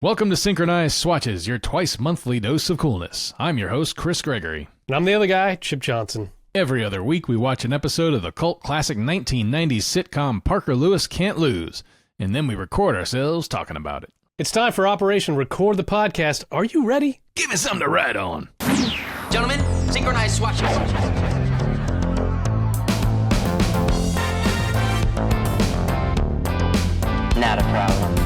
Welcome to Synchronize Swatches, your twice-monthly dose of coolness. I'm your host, Chris Gregory. And I'm the other guy, Chip Johnson. Every other week, we watch an episode of the cult classic 1990s sitcom Parker Lewis Can't Lose, and then we record ourselves talking about it. It's time for Operation Record the Podcast. Are you ready? Give me something to ride on. Gentlemen, Synchronize Swatches. Not a problem.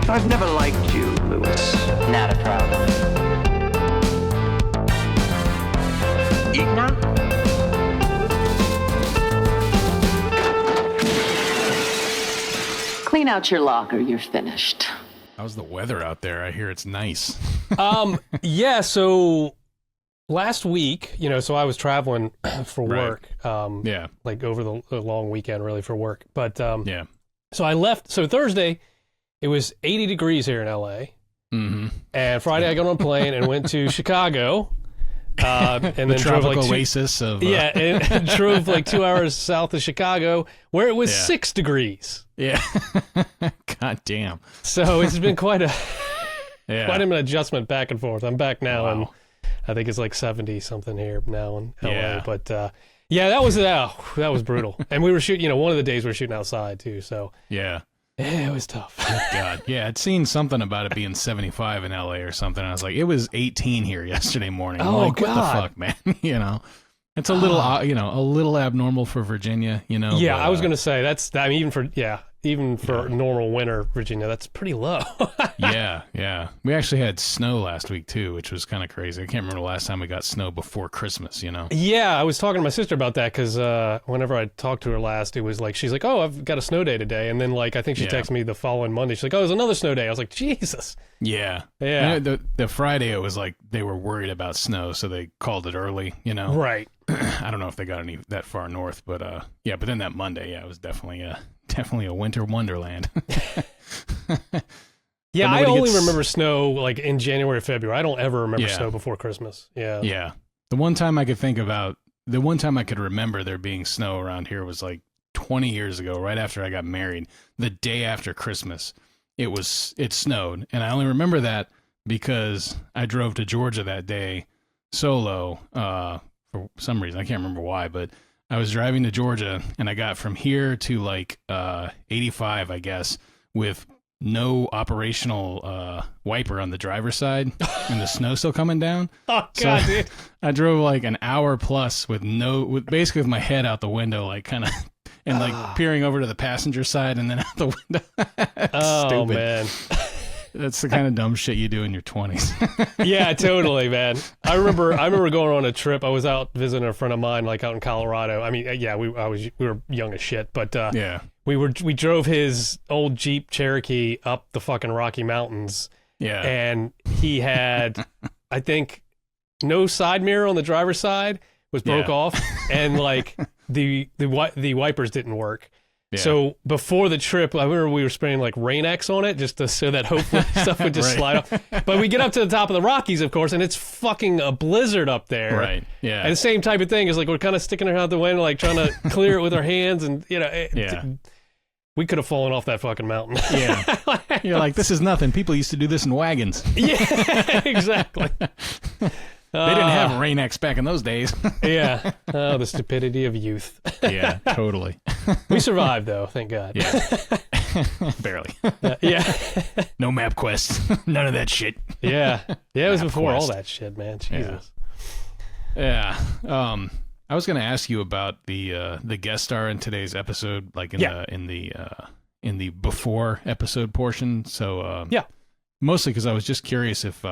I've never liked you, Lewis. Not a problem. Eat now? Clean out your locker. You're finished. How's the weather out there? I hear it's nice. So last week, so I was traveling for work. Yeah. Like over the long weekend, really, for work. But Yeah. so I left. So Thursday, it was 80 degrees here in LA. Mm-hmm. And Friday, I got on a plane and went to Chicago. And then drove tropical like oasis of... Yeah, and drove like 2 hours south of Chicago, where it was 6 degrees. Yeah. God damn. So it's been quite Yeah. an adjustment back and forth. I'm back now, Wow. and I think it's like 70 something here now in LA. Yeah. But yeah, that was brutal. And we were shooting. One of the days we were shooting outside too. So Yeah. it was tough. God. Yeah, I'd seen something about it being 75 in LA or something. I was like, it was 18 here yesterday morning. I'm Oh, like, what the God. fuck, man? It's a little, a little abnormal for Virginia, Yeah, but, I was gonna say even for normal winter Virginia, that's pretty low. Yeah. We actually had snow last week too, which was kind of crazy. I can't remember the last time we got snow before Christmas, Yeah, I was talking to my sister about that because whenever I talked to her last, it was like, she's like, oh, I've got a snow day today. And then I think she Yeah. texted me the following Monday. She's like, oh, there's another snow day. I was like, Jesus. Yeah. Yeah. The Friday, it was like they were worried about snow, so they called it early, Right. I don't know if they got any that far north, but but then that Monday, it was definitely a winter wonderland. Yeah, I nobody only gets- remember snow like in January, February. I don't ever remember Yeah. snow before Christmas. Yeah. Yeah. The one time I could remember there being snow around here was like 20 years ago, right after I got married. The day after Christmas, it snowed. And I only remember that because I drove to Georgia that day solo for some reason. I can't remember why, but I was driving to Georgia and I got from here to like 85, I guess, with no operational wiper on the driver's side and the snow still coming down. Oh God, So dude. I drove like an hour plus with basically with my head out the window, like kind of, and like peering over to the passenger side and then out the window. Oh Stupid. man. That's the kind of dumb shit you do in your 20s. Yeah, totally, man. I remember going on a trip. I was out visiting a friend of mine, like out in Colorado. I mean, yeah, we were young as shit, but Yeah. we drove his old Jeep Cherokee up the fucking Rocky Mountains, Yeah. and he had, I think, no side mirror on the driver's side, was broke Yeah. off, and like the wipers didn't work. Yeah. So before the trip, I remember we were spraying like Rain-X on it just so that hopefully stuff would just Right. slide off. But we get up to the top of the Rockies, of course, and it's fucking a blizzard up there. Right. Yeah. And the same type of thing is like we're kind of sticking our out the window, like trying to clear it with our hands, and Yeah. we could have fallen off that fucking mountain. Yeah. You're like, this is nothing. People used to do this in wagons. Yeah, exactly. They didn't have Rain-X back in those days. Yeah. Oh, the stupidity of youth. Yeah, totally. We survived, though, thank God. Yeah. Barely. Yeah. No map quest. None of that shit. Yeah. Yeah, it was Map before all quest. that shit, man. Jesus. Yeah. I was going to ask you about the guest star in today's episode, like in the before episode portion. So Yeah. mostly because I was just curious if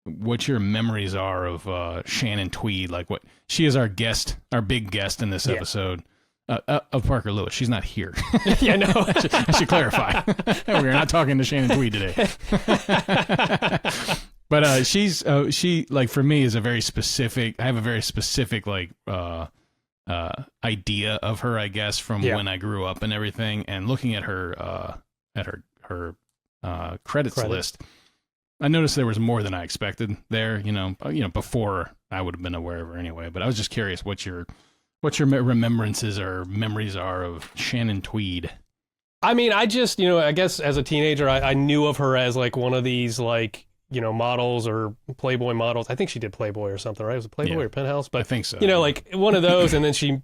what your memories are of Shannon Tweed, like what she is our big guest in this Yeah. episode of Parker Lewis. She's not here. Yeah, no. I should clarify. We're not talking to Shannon Tweed today. But she like for me is a very specific. I have a very specific like idea of her, I guess, from when I grew up and everything. And looking at her credits list, I noticed there was more than I expected there. Before I would have been aware of her anyway. But I was just curious what your What's your remembrances or memories are of Shannon Tweed? I mean, I just, I guess as a teenager, I knew of her as like one of these like, models or Playboy models. I think she did Playboy or something, right? Was it Playboy or Penthouse? But I think so. Like one of those, and then she,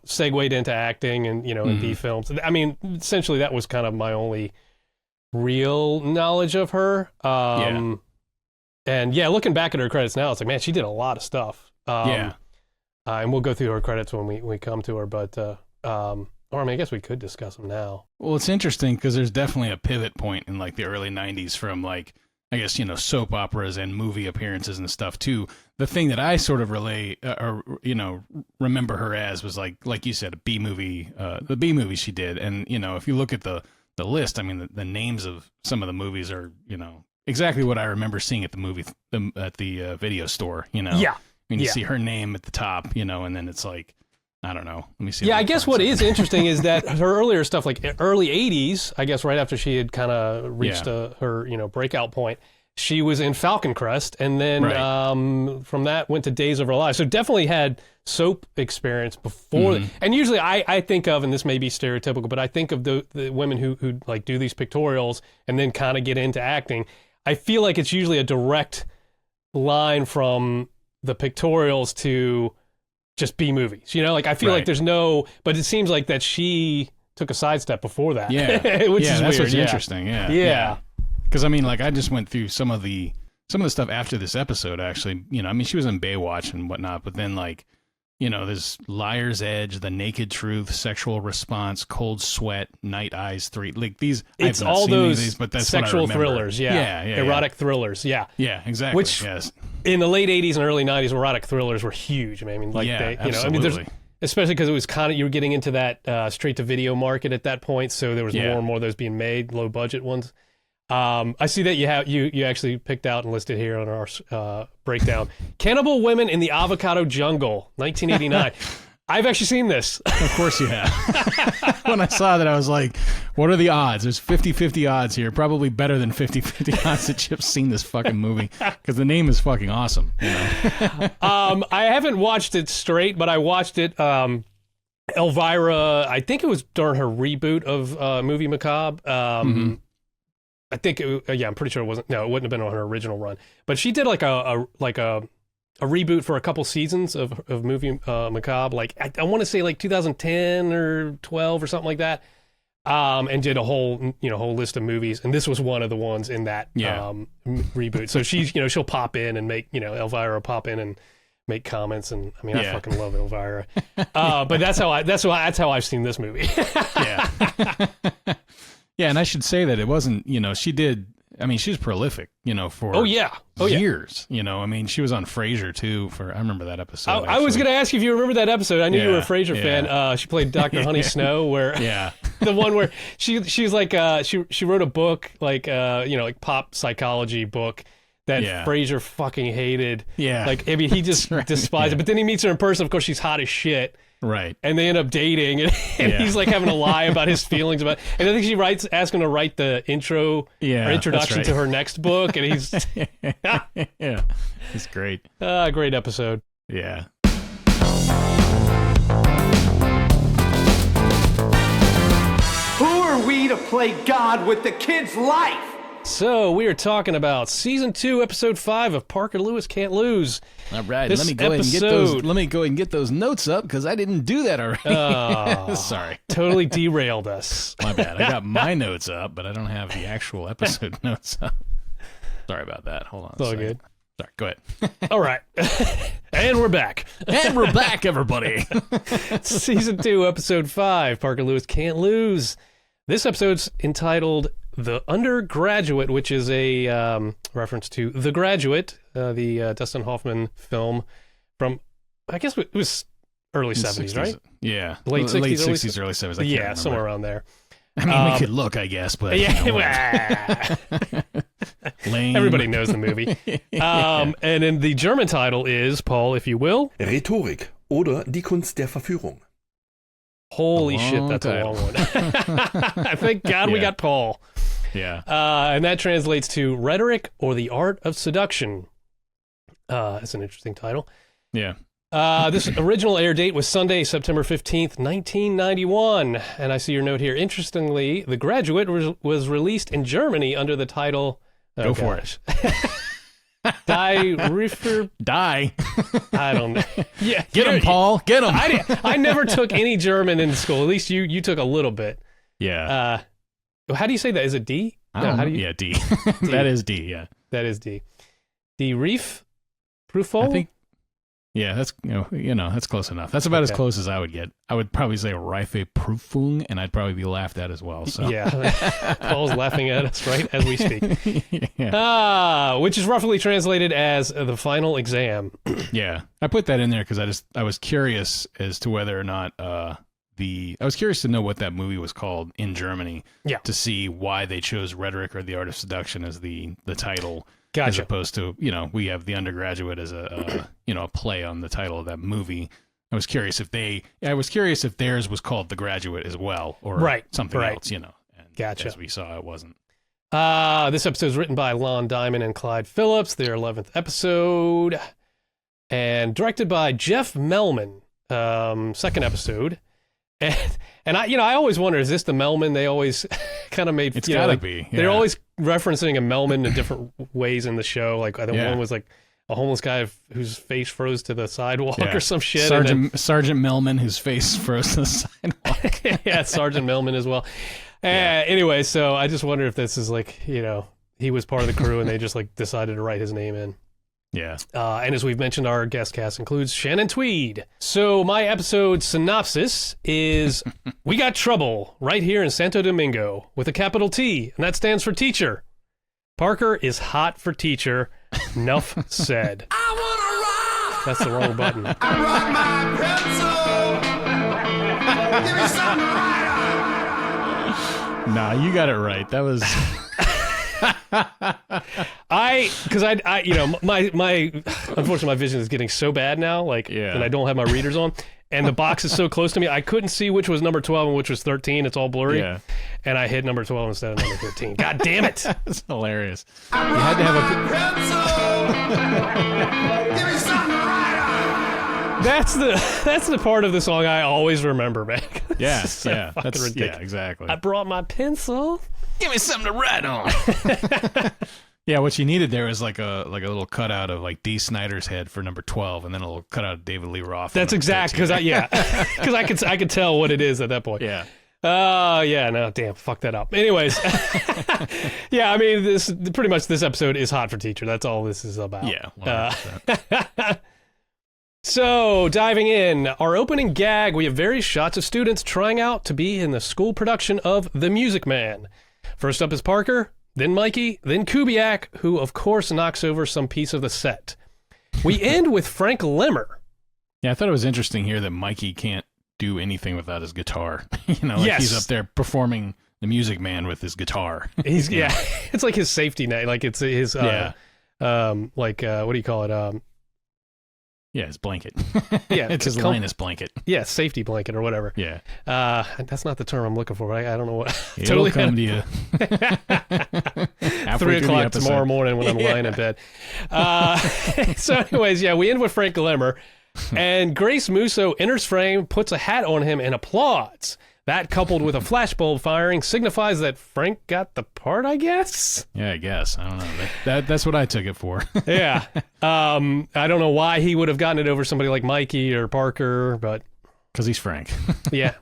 segued into acting and, in B films. I mean, essentially that was kind of my only real knowledge of her. And looking back at her credits now, it's like, man, she did a lot of stuff. And we'll go through her credits when we come to her, but, or I mean, I guess we could discuss them now. Well, it's interesting because there's definitely a pivot point in like the early 90s from like, I guess, soap operas and movie appearances and stuff too. The thing that I sort of remember her as was like you said, a B movie, the B movie she did. And, if you look at the list, I mean, the names of some of the movies are, exactly what I remember seeing at the video store, Yeah. I mean, you see her name at the top, and then it's like, I don't know. Let me see. Yeah, I guess what is interesting is that her earlier stuff, like early 80s, I guess right after she had kind of reached her, breakout point, she was in Falcon Crest, and then from that went to Days of Our Lives. So definitely had soap experience before. And usually I think of, and this may be stereotypical, but I think of the women who like do these pictorials and then kind of get into acting. I feel like it's usually a direct line from the pictorials to just B movies, like I feel like there's but it seems like that she took a sidestep before that. Yeah, which is that's weird. What's interesting. Yeah. Because I mean, like I just went through some of the stuff after this episode. Actually, I mean, she was in Baywatch and whatnot, but then like, there's Liar's Edge, The Naked Truth, Sexual Response, Cold Sweat, Night Eyes 3. Like these, it's all those but that's sexual thrillers. Erotic thrillers. Yeah, exactly. Which in the late 80s and early 90s, erotic thrillers were huge. I mean, like absolutely. I mean, there's especially because it was kind of, you were getting into that straight to video market at that point, so there was more and more of those being made, low budget ones. I see that you actually picked out and listed here on our breakdown. Cannibal Women in the Avocado Jungle, 1989. I've actually seen this. Of course you have. When I saw that, I was like, what are the odds? There's 50-50 odds here. Probably better than 50-50 odds that Chip's seen this fucking movie, because the name is fucking awesome. I haven't watched it straight, but I watched it. Elvira, I think it was during her reboot of Movie Macabre. I think, I'm pretty sure it wasn't. No, it wouldn't have been on her original run. But she did like a reboot for a couple seasons of Movie Macabre. Like I want to say like 2010 or 12 or something like that. And did a whole list of movies, and this was one of the ones in that reboot. So she's she'll pop in and make Elvira pop in and make comments, and I mean I fucking love Elvira. But that's how I've seen this movie. Yeah, and I should say that it wasn't, she did, I mean, she's prolific, for years. I mean, she was on Frasier, too, I remember that episode. I was going to ask you if you remember that episode. I knew you were a Frasier fan. She played Dr. Honey Snow, where the one where she's like, she wrote a book, like, like pop psychology book that Frasier fucking hated. Yeah. Like, I mean, he just despised it. But then he meets her in person. Of course, she's hot as shit. Right. And they end up dating, and he's like having to lie about his feelings about. And I think she asks him to write the intro or introduction to her next book, and he's it's great. Great episode. Yeah. Who are we to play God with the kid's life? So we are talking about season 2, episode 5 of Parker Lewis Can't Lose. All right, let me go ahead and get those notes up, because I didn't do that already. Sorry, totally derailed us. My bad. I got my notes up, but I don't have the actual episode notes up. Sorry about that. Hold on. It's all good. Sorry. Go ahead. All right, and we're back. And we're back, everybody. Season 2, episode 5. Parker Lewis Can't Lose. This episode's entitled The Undergraduate, which is a reference to The Graduate, the Dustin Hoffman film from, I guess it was early 70s, right? Yeah. Late 60s, early 70s. Somewhere around there. I mean, we could look, I guess, but... Lame. Everybody knows the movie. And then the German title is, Paul, if you will... Rhetorik oder die Kunst der Verführung. Holy shit, that's a long one. Thank God we got Paul. Yeah. And that translates to Rhetoric or the Art of Seduction. It's an interesting title. Yeah. This original air date was Sunday, September 15th, 1991. And I see your note here. Interestingly, The Graduate was released in Germany under the title... Go for it. Die Reefer... Die. I don't know. Yeah, Get him, Paul. Get him. I never took any German in school. At least you took a little bit. Yeah. How do you say that? Is it D? How do you... Yeah, D. That is D, yeah. That is D. Die Reef Prüfung? I think... Yeah, that's that's close enough. That's about as close as I would get. I would probably say Reife Prüfung, and I'd probably be laughed at as well. So yeah, Paul's laughing at us right as we speak. Yeah. Which is roughly translated as the final exam. Yeah, I put that in there because I was curious as to whether or not I was curious to know what that movie was called in Germany. Yeah. To see why they chose Rhetoric or the Art of Seduction as the title. Gotcha. As opposed to, we have The Undergraduate as a play on the title of that movie. I was curious if theirs was called The Graduate as well, or something else, And gotcha. As we saw, it wasn't. This episode is written by Lon Diamond and Clyde Phillips, their 11th episode, and directed by Jeff Melman, second episode. And I always wonder, is this the Melman they always kind of made? It's gotta be. Yeah. They're always referencing a Melman in different ways in the show. Like I think one was like a homeless guy whose face froze to the sidewalk or some shit. Sergeant Melman, whose face froze to the sidewalk. Yeah, Sergeant Melman as well. Anyway, so I just wonder if this is like, he was part of the crew and they just like decided to write his name in. Yeah. And as we've mentioned, our guest cast includes Shannon Tweed. So my episode synopsis is, we got trouble right here in Santo Domingo with a capital T, and that stands for teacher. Parker is hot for teacher. Nuff said. I wanna rock! That's the wrong button. I rock my pencil. Give me something right. Nah, you got it right. That was... unfortunately my vision is getting so bad now, and I don't have my readers on, and the box is so close to me, I couldn't see which was number 12 and which was 13. It's all blurry, and I hit number 12 instead of number 13. God damn it! That's hilarious. You had to have a pencil. Give me something right. That's the part of the song I always remember, man. Yeah, that's ridiculous. Yeah, exactly. I brought my pencil. Give me something to write on. Yeah, what you needed there was like a little cutout of like Dee Snider's head for number 12, and then a little cutout of David Lee Roth. That's exact, because I could tell what it is at that point. Yeah. No, damn, fuck that up. Anyways, yeah, I mean, pretty much this episode is hot for teacher. That's all this is about. Yeah. 100%. So, diving in, our opening gag, we have various shots of students trying out to be in the school production of The Music Man. First up is Parker, then Mikey, then Kubiak, who, of course, knocks over some piece of the set. We end with Frank Lemmer. Yeah, I thought it was interesting here that Mikey can't do anything without his guitar. He's up there performing The Music Man with his guitar. It's like his safety net. Like it's his, what do you call it? Yeah, his blanket. Yeah, it's his Linus blanket. Yeah, safety blanket or whatever. Yeah. That's not the term I'm looking for, right? I don't know what. It'll come to you. 3 o'clock tomorrow morning when I'm lying in bed. So anyways, we end with Frank Lemmer, and Grace Musso enters frame, puts a hat on him, and applauds. That, coupled with a flashbulb firing, signifies that Frank got the part, I guess? Yeah, I guess. I don't know. That's what I took it for. Yeah. I don't know why he would have gotten it over somebody like Mikey or Parker, but... Because he's Frank. Yeah.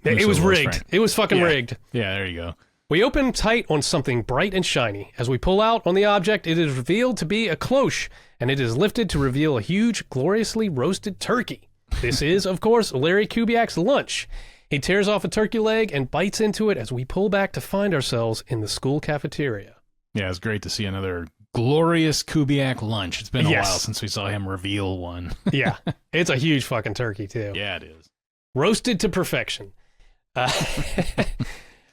It was rigged. Frank. It was fucking rigged. Yeah, there you go. We open tight on something bright and shiny. As we pull out on the object, it is revealed to be a cloche, and it is lifted to reveal a huge, gloriously roasted turkey. This is, of course, Larry Kubiak's lunch. He tears off a turkey leg and bites into it as we pull back to find ourselves in the school cafeteria. Yeah, it's great to see another glorious Kubiak lunch. It's been a while since we saw him reveal one. Yeah, it's a huge fucking turkey, too. Yeah, it is. Roasted to perfection.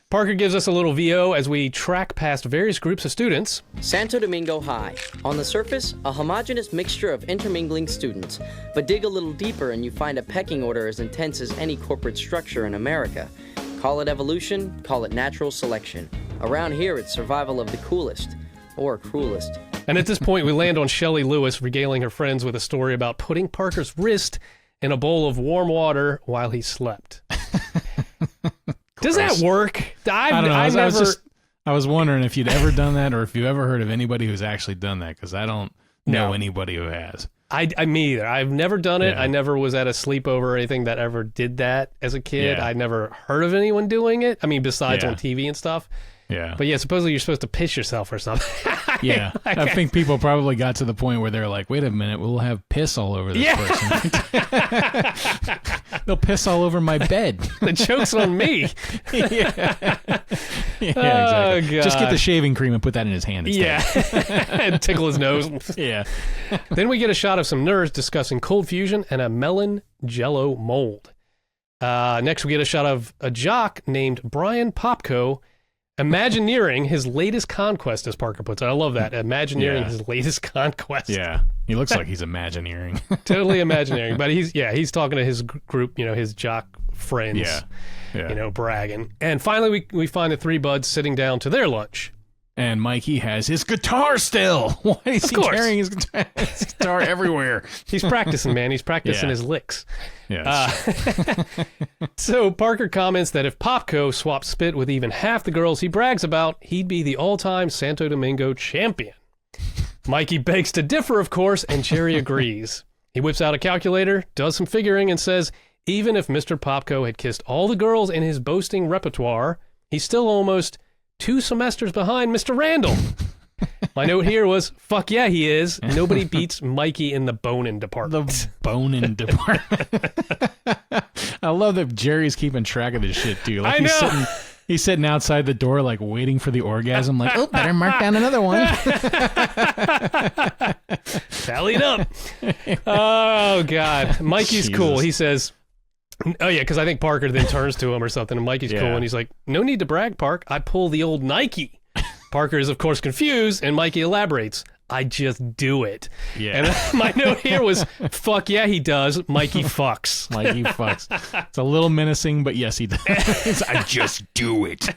Parker gives us a little VO as we track past various groups of students. Santo Domingo High. On the surface, a homogeneous mixture of intermingling students. But dig a little deeper and you find a pecking order as intense as any corporate structure in America. Call it evolution, call it natural selection. Around here, it's survival of the coolest. Or cruelest. And at this point, we land on Shelley Lewis regaling her friends with a story about putting Parker's wrist in a bowl of warm water while he slept. Does that work? I don't know. I was wondering if you'd ever done that or if you ever heard of anybody who's actually done that, because I don't know anybody who has. Me either. I've never done it. Yeah. I never was at a sleepover or anything that ever did that as a kid. Yeah. I never heard of anyone doing it. I mean, besides Yeah. on TV and stuff. Yeah. But yeah, supposedly you're supposed to piss yourself or something. Yeah. I think people probably got to the point where they're like, wait a minute, we'll have piss all over this person. They'll piss all over my bed. The joke's on me. Yeah, exactly. God. Just get the shaving cream and put that in his hand instead. Yeah. And tickle his nose. Yeah. Then we get a shot of some nerds discussing cold fusion and a melon jello mold. Next, we get a shot of a jock named Brian Popko imagineering his latest conquest, as Parker puts it. I love that. Imagineering his latest conquest. Yeah. He looks like he's imagineering. Totally imagineering. But he's talking to his group, his jock friends, bragging. And finally, we find the three buds sitting down to their lunch. And Mikey has his guitar still. Why is he carrying his guitar everywhere? He's practicing, man. He's practicing his licks. Yeah. So Parker comments that if Popko swapped spit with even half the girls he brags about, he'd be the all-time Santo Domingo champion. Mikey begs to differ, of course, and Jerry agrees. He whips out a calculator, does some figuring, and says even if Mr. Popko had kissed all the girls in his boasting repertoire, he's still almost 2 semesters behind Mr. Randall. My note here was, fuck yeah, he is. Nobody beats Mikey in the boning department. The boning department. I love that Jerry's keeping track of this shit, too. Like, I know. He's sitting outside the door, like, waiting for the orgasm. Like, oh, better mark down another one. Tallied up. Oh, God. Mikey's cool. He says... Oh, yeah, because I think Parker then turns to him or something, and Mikey's cool, and he's like, no need to brag, Park. I pull the old Nike. Parker is, of course, confused, and Mikey elaborates, I just do it. Yeah. And my note here was, fuck yeah, he does. Mikey fucks. Mikey fucks. It's a little menacing, but yes, he does. I just do it.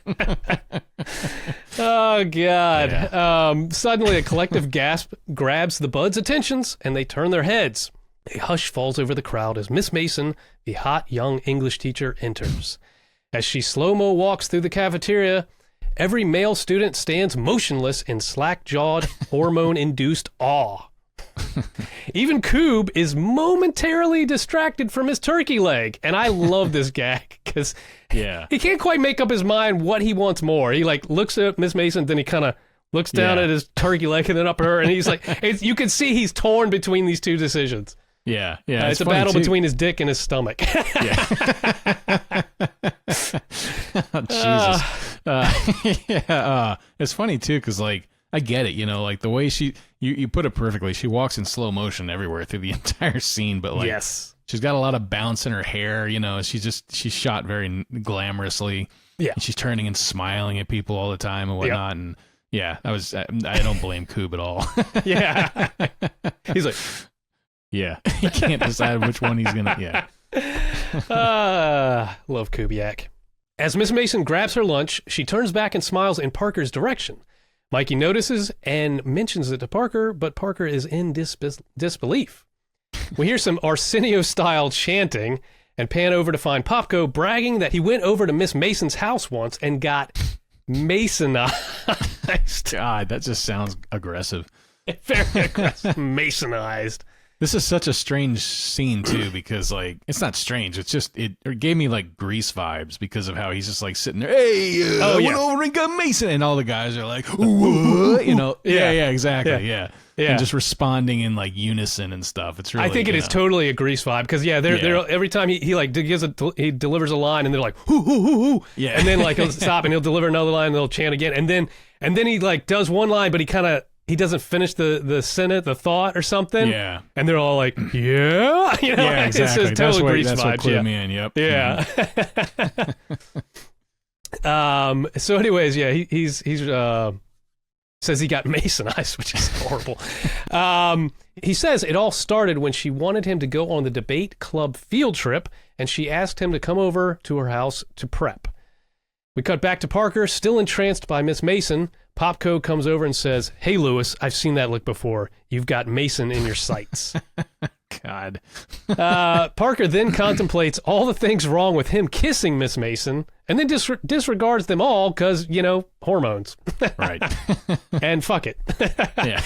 Oh, God. Yeah. Suddenly, a collective gasp grabs the buds' attentions, and they turn their heads. A hush falls over the crowd as Miss Mason, the hot young English teacher, enters. As she slow-mo walks through the cafeteria, every male student stands motionless in slack-jawed, hormone-induced awe. Even Coob is momentarily distracted from his turkey leg, and I love this gag because he can't quite make up his mind what he wants more. He looks at Miss Mason, then he kind of looks down at his turkey leg and then up at her, and he's like, you can see he's torn between these two decisions. Yeah. It's a battle between his dick and his stomach. Oh, Jesus. It's funny, too, because, I get it, the way you put it perfectly. She walks in slow motion everywhere through the entire scene, but, she's got a lot of bounce in her hair, she's shot very glamorously. Yeah. And she's turning and smiling at people all the time and whatnot, and I don't blame Coob at all. Yeah. He's like... Yeah, he can't decide which one he's gonna. Love Kubiak. As Miss Mason grabs her lunch, she turns back and smiles in Parker's direction. Mikey notices and mentions it to Parker, but Parker is in disbelief. We hear some Arsenio-style chanting and pan over to find Popko bragging that he went over to Miss Mason's house once and got Masonized. God, that just sounds aggressive. Very aggressive. Masonized. This is such a strange scene, too, because, it's not strange. It's just, it gave me, Grease vibes because of how he's just, sitting there, hey, I went over and got Mason. And all the guys are like, what? Yeah, exactly, yeah. And just responding in, unison and stuff. It's really, I think it is totally a Grease vibe because, they're every time he delivers a line and they're like, hoo, hoo, hoo, hoo. Yeah. And then, he'll stop and he'll deliver another line and they'll chant again. And then he, does one line, but he doesn't finish the sentence, the thought or something. Yeah. And they're all like, yeah. Yeah, exactly. It's just total Grease vibes. That's what clued me in, yep. Yeah. So anyways, he's says he got Masonized, which is horrible. He says it all started when she wanted him to go on the debate club field trip, and she asked him to come over to her house to prep. We cut back to Parker, still entranced by Miss Mason. Popco comes over and says, "Hey, Lewis, I've seen that look before. You've got Mason in your sights." God. Parker then contemplates all the things wrong with him kissing Miss Mason and then disregards them all because, hormones. Right. And fuck it. Yeah.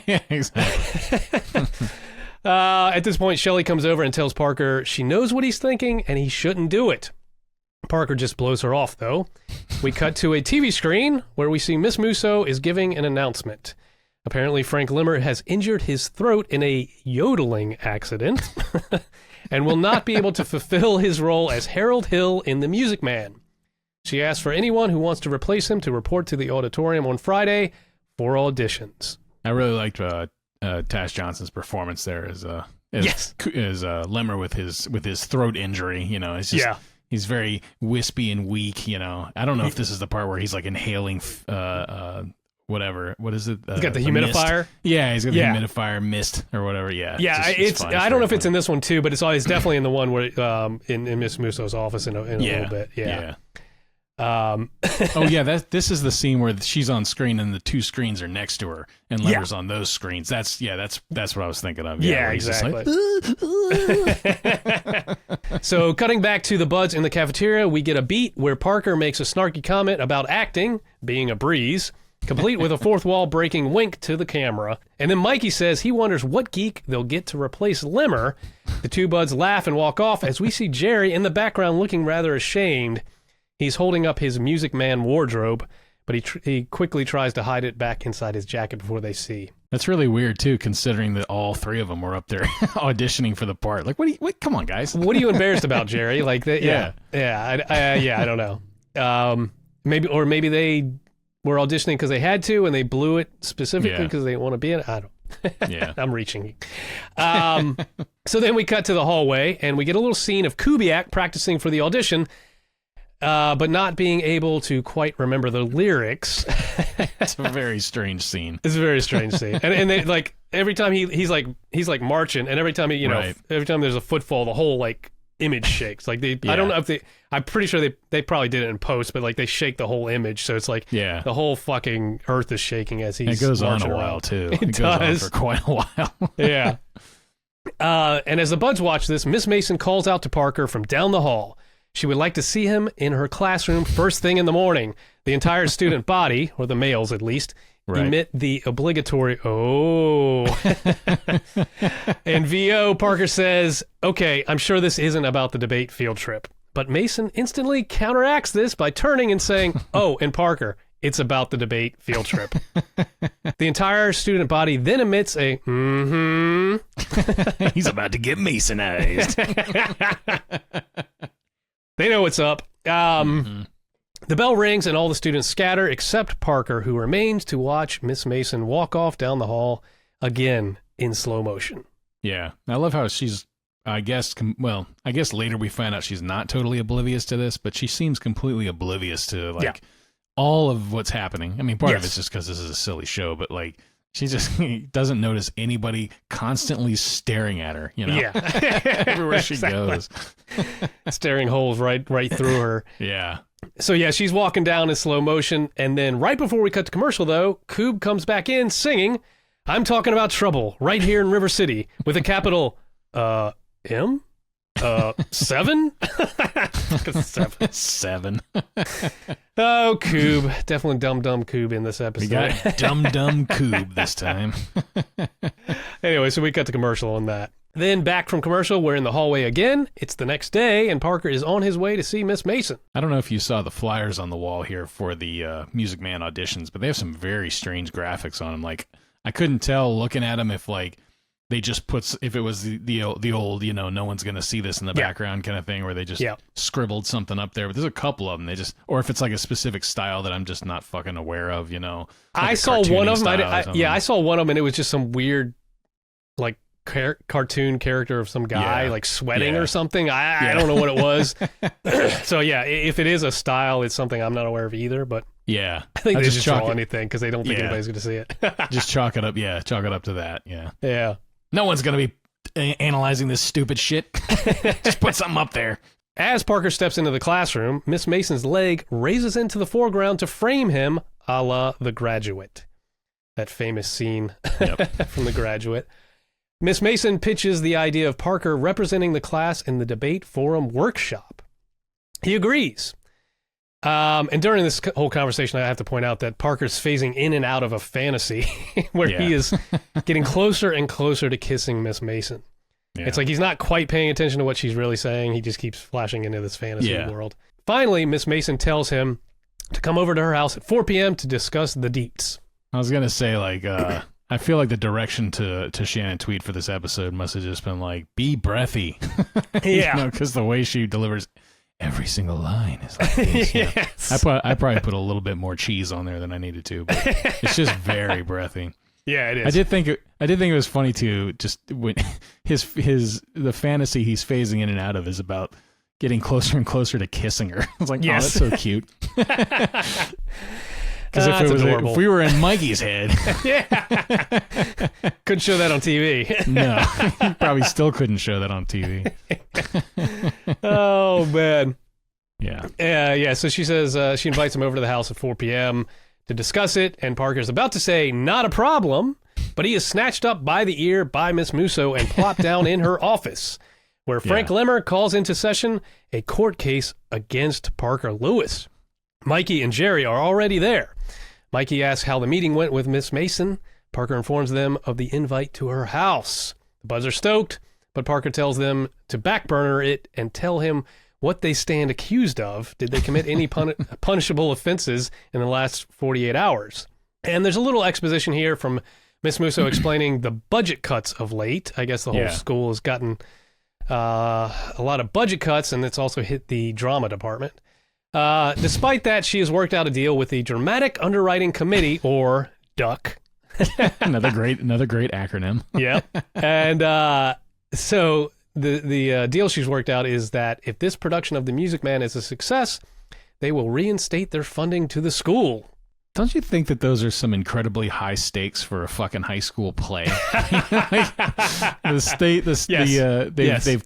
Yeah, exactly. At this point, Shelley comes over and tells Parker she knows what he's thinking and he shouldn't do it. Parker just blows her off, though. We cut to a TV screen where we see Miss Musso is giving an announcement. Apparently, Frank Limmer has injured his throat in a yodeling accident and will not be able to fulfill his role as Harold Hill in The Music Man. She asks for anyone who wants to replace him to report to the auditorium on Friday for auditions. I really liked Tash Johnson's performance there as Lemmer with his throat injury. It's just, he's very wispy and weak. I don't know if this is the part where he's like inhaling whatever. What is it? He's got the humidifier. Mist. Yeah, he's got the humidifier mist or whatever. Yeah. Yeah, I don't know if it's in this one too, but it's definitely in the one where in Miss Musso's office in a little bit. Yeah. This is the scene where she's on screen and the two screens are next to her and Lemmer's on those screens. That's what I was thinking of. Yeah, exactly. So cutting back to the buds in the cafeteria, we get a beat where Parker makes a snarky comment about acting being a breeze, complete with a fourth wall breaking wink to the camera. And then Mikey says he wonders what geek they'll get to replace Lemmer. The two buds laugh and walk off as we see Jerry in the background looking rather ashamed. He's holding up his Music Man wardrobe, but he quickly tries to hide it back inside his jacket before they see. That's really weird too, considering that all three of them were up there auditioning for the part. Like, come on, guys. What are you embarrassed about, Jerry? Like that? I don't know. Maybe they were auditioning because they had to, and they blew it specifically because they didn't want to be in it. I don't. Yeah, I'm reaching. So then we cut to the hallway, and we get a little scene of Kubiak practicing for the audition. But not being able to quite remember the lyrics. It's a very strange scene. It's a very strange scene. And they, like, every time he's like marching, and every time every time there's a footfall, the whole like image shakes. Like I don't know if I'm pretty sure they probably did it in post, but like they shake the whole image, so it's like the whole fucking earth is shaking as he's. It goes on a around. while too. It goes on for quite a while. Yeah. And as the buds watch this, Miss Mason calls out to Parker from down the hall. She would like to see him in her classroom first thing in the morning. The entire student body, or the males at least, emit the obligatory, And VO, Parker says, "Okay, I'm sure this isn't about the debate field trip." But Mason instantly counteracts this by turning and saying, "Oh, and Parker, it's about the debate field trip." The entire student body then emits a, He's about to get Masonized. They know what's up. The bell rings and all the students scatter except Parker, who remains to watch Miss Mason walk off down the hall again in slow motion. Yeah. I love how she's, I guess later we find out she's not totally oblivious to this, but she seems completely oblivious to all of what's happening. I mean, part of it's just because this is a silly show, but like, she just doesn't notice anybody constantly staring at her, everywhere she goes. Staring holes right through her. Yeah. So she's walking down in slow motion, and then right before we cut to commercial, though, Coob comes back in singing, "I'm talking about trouble right here in River City," with a capital M? 7? 7. Oh, Coob. Definitely dumb Coob in this episode. We got dumb Coob this time. Anyway, so we cut to commercial on that. Then back from commercial, we're in the hallway again. It's the next day, and Parker is on his way to see Miss Mason. I don't know if you saw the flyers on the wall here for the Music Man auditions, but they have some very strange graphics on them. Like, I couldn't tell looking at them if, like, they just if it was the old, no one's going to see this in the background kind of thing, where they just scribbled something up there. But there's a couple of them. Or if it's like a specific style that I'm just not fucking aware of, Like I saw one of them. I saw one of them, and it was just some weird, like, cartoon character of some guy, like sweating or something. I don't know what it was. So, if it is a style, it's something I'm not aware of either, but I think they just draw anything because they don't think anybody's going to see it. Just chalk it up. Yeah, chalk it up to that. Yeah. Yeah. No one's going to be analyzing this stupid shit. Just put something up there. As Parker steps into the classroom, Miss Mason's leg raises into the foreground to frame him a la The Graduate. That famous scene from The Graduate. Miss Mason pitches the idea of Parker representing the class in the debate forum workshop. He agrees. And during this whole conversation, I have to point out that Parker's phasing in and out of a fantasy where he is getting closer and closer to kissing Miss Mason. Yeah. It's like he's not quite paying attention to what she's really saying. He just keeps flashing into this fantasy world. Finally, Miss Mason tells him to come over to her house at 4 p.m. to discuss the deets. I was going to say, like, I feel like the direction to Shannon Tweed for this episode must have just been like, be breathy. Yeah. Because the way she delivers every single line is like this. Yes. I probably put a little bit more cheese on there than I needed to, but it's just very breathy. Yeah, it is. I did think it was funny too, just when the fantasy he's phasing in and out of is about getting closer and closer to kissing her. I was like, oh, that's so cute. Because if we were in Mikey's head, couldn't show that on TV. No, he probably still couldn't show that on TV. Oh man, yeah. So she says she invites him over to the house at 4 p.m. to discuss it, and Parker's about to say not a problem, but he is snatched up by the ear by Miss Musso and plopped down in her office, where Frank Lemmer calls into session a court case against Parker Lewis. Mikey and Jerry are already there. Mikey asks how the meeting went with Miss Mason. Parker informs them of the invite to her house. The buds are stoked, but Parker tells them to backburner it and tell him what they stand accused of. Did they commit any punishable offenses in the last 48 hours? And there's a little exposition here from Miss Musso explaining the budget cuts of late. I guess the whole school has gotten a lot of budget cuts, and it's also hit the drama department. Despite that, she has worked out a deal with the Dramatic Underwriting Committee, or DUC. another great acronym. Yeah. And so the deal she's worked out is that if this production of The Music Man is a success, they will reinstate their funding to the school. Don't you think that those are some incredibly high stakes for a fucking high school play? They've